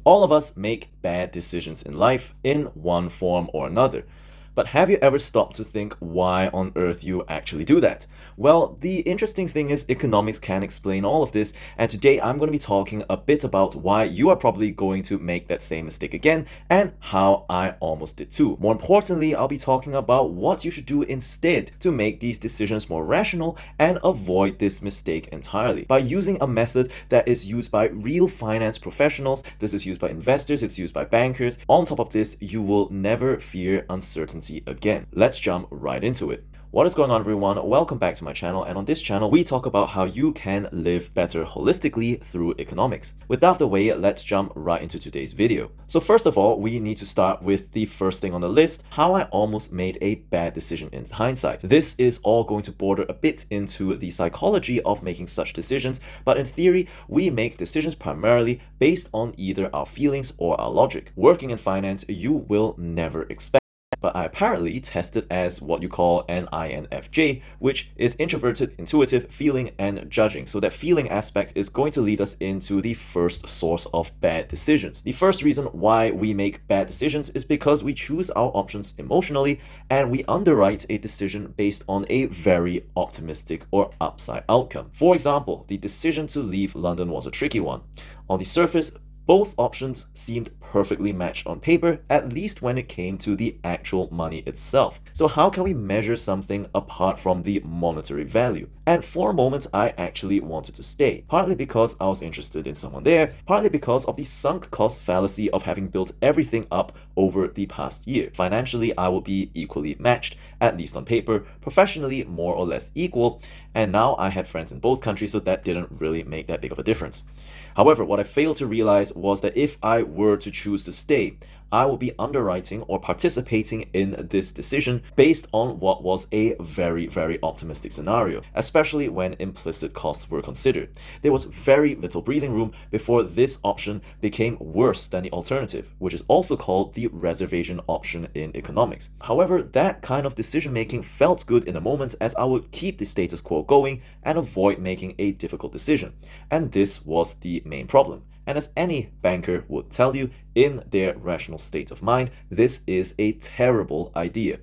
All of us make bad decisions in life in one form or another. But have you ever stopped to think why on earth you actually do that? Well, the interesting thing is economics can explain all of this, and today I'm going to be talking a bit about why you are probably going to make that same mistake again and how I almost did too. More importantly, I'll be talking about what you should do instead to make these decisions more rational and avoid this mistake entirely. By using a method that is used by real finance professionals, this is used by investors, it's used by bankers. On top of this, you will never fear uncertainty again. Let's jump right into it. What is going on, everyone? Welcome back to my channel, and on this channel we talk about how you can live better holistically through economics. With that out of the way, let's jump right into today's video. So first of all, we need to start with the first thing on the list, how I almost made a bad decision in hindsight. This is all going to border a bit into the psychology of making such decisions, but in theory, we make decisions primarily based on either our feelings or our logic. Working in finance, you will never expect, but I apparently tested as what you call an INFJ, which is introverted, intuitive, feeling, and judging. So that feeling aspect is going to lead us into the first source of bad decisions. The first reason why we make bad decisions is because we choose our options emotionally and we underwrite a decision based on a very optimistic or upside outcome. For example, the decision to leave London was a tricky one. On the surface, both options seemed perfectly matched on paper, at least when it came to the actual money itself. So how can we measure something apart from the monetary value? And for a moment, I actually wanted to stay, partly because I was interested in someone there, partly because of the sunk cost fallacy of having built everything up over the past year. Financially, I would be equally matched, at least on paper, professionally more or less equal, and now I had friends in both countries, so that didn't really make that big of a difference. However, what I failed to realize was that if I were to choose to stay, I would be underwriting or participating in this decision based on what was a very, very optimistic scenario, especially when implicit costs were considered. There was very little breathing room before this option became worse than the alternative, which is also called the reservation option in economics. However, that kind of decision making felt good in the moment, as I would keep the status quo going and avoid making a difficult decision. And this was the main problem. And as any banker would tell you, in their rational state of mind, this is a terrible idea.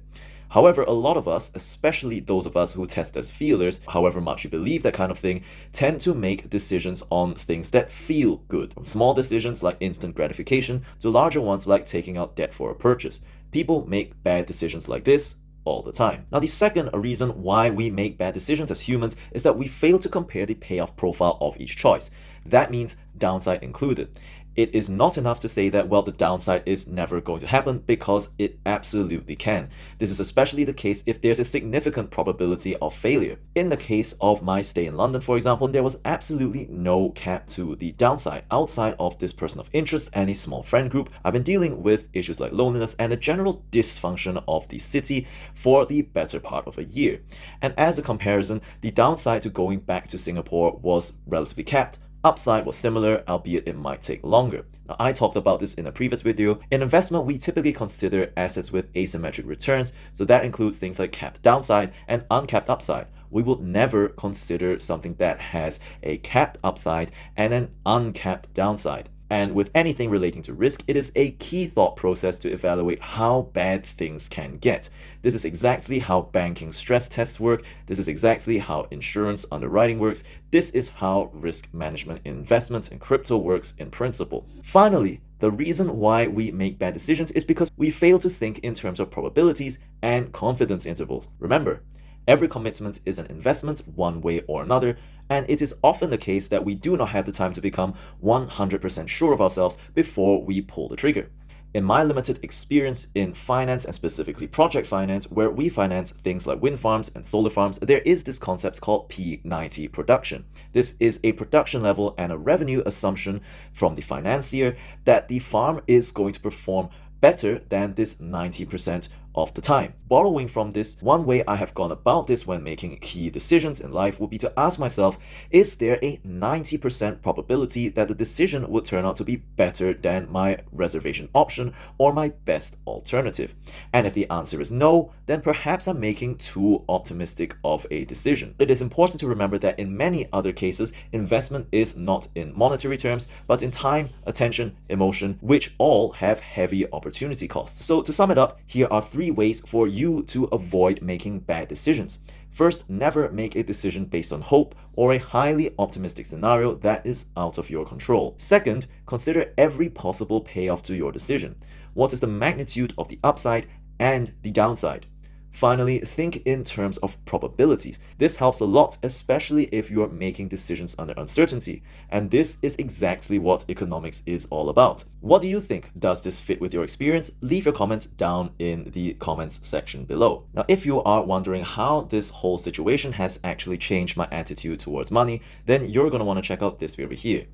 However, a lot of us, especially those of us who test as feelers, however much you believe that kind of thing, tend to make decisions on things that feel good. From small decisions like instant gratification to larger ones like taking out debt for a purchase. People make bad decisions like this all the time. Now, the second reason why we make bad decisions as humans is that we fail to compare the payoff profile of each choice. That means downside included. It is not enough to say that, well, the downside is never going to happen, because it absolutely can. This is especially the case if there's a significant probability of failure. In the case of my stay in London, for example, there was absolutely no cap to the downside. Outside of this person of interest and a small friend group, I've been dealing with issues like loneliness and the general dysfunction of the city for the better part of a year. And as a comparison, the downside to going back to Singapore was relatively capped. Upside was similar, albeit it might take longer. Now, I talked about this in a previous video. In investment, we typically consider assets with asymmetric returns, so that includes things like capped downside and uncapped upside. We will never consider something that has a capped upside and an uncapped downside. And with anything relating to risk, it is a key thought process to evaluate how bad things can get. This is exactly how banking stress tests work. This is exactly how insurance underwriting works. This is how risk management in investments and crypto works in principle. Finally, the reason why we make bad decisions is because we fail to think in terms of probabilities and confidence intervals. Remember, every commitment is an investment one way or another, and it is often the case that we do not have the time to become 100% sure of ourselves before we pull the trigger. In my limited experience in finance, and specifically project finance, where we finance things like wind farms and solar farms, there is this concept called P90 production. This is a production level and a revenue assumption from the financier that the farm is going to perform better than this 90% of the time. Borrowing from this, one way I have gone about this when making key decisions in life would be to ask myself, is there a 90% probability that the decision would turn out to be better than my reservation option or my best alternative? And if the answer is no, then perhaps I'm making too optimistic of a decision. It is important to remember that in many other cases, investment is not in monetary terms, but in time, attention, emotion, which all have heavy opportunity costs. So to sum it up, here are 3 ways for you to avoid making bad decisions. First, never make a decision based on hope or a highly optimistic scenario that is out of your control. Second, consider every possible payoff to your decision. What is the magnitude of the upside and the downside? Finally, think in terms of probabilities. This helps a lot, especially if you're making decisions under uncertainty. And this is exactly what economics is all about. What do you think? Does this fit with your experience? Leave your comments down in the comments section below. Now, if you are wondering how this whole situation has actually changed my attitude towards money, then you're going to want to check out this video here.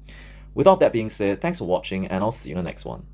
With all that being said, thanks for watching, and I'll see you in the next one.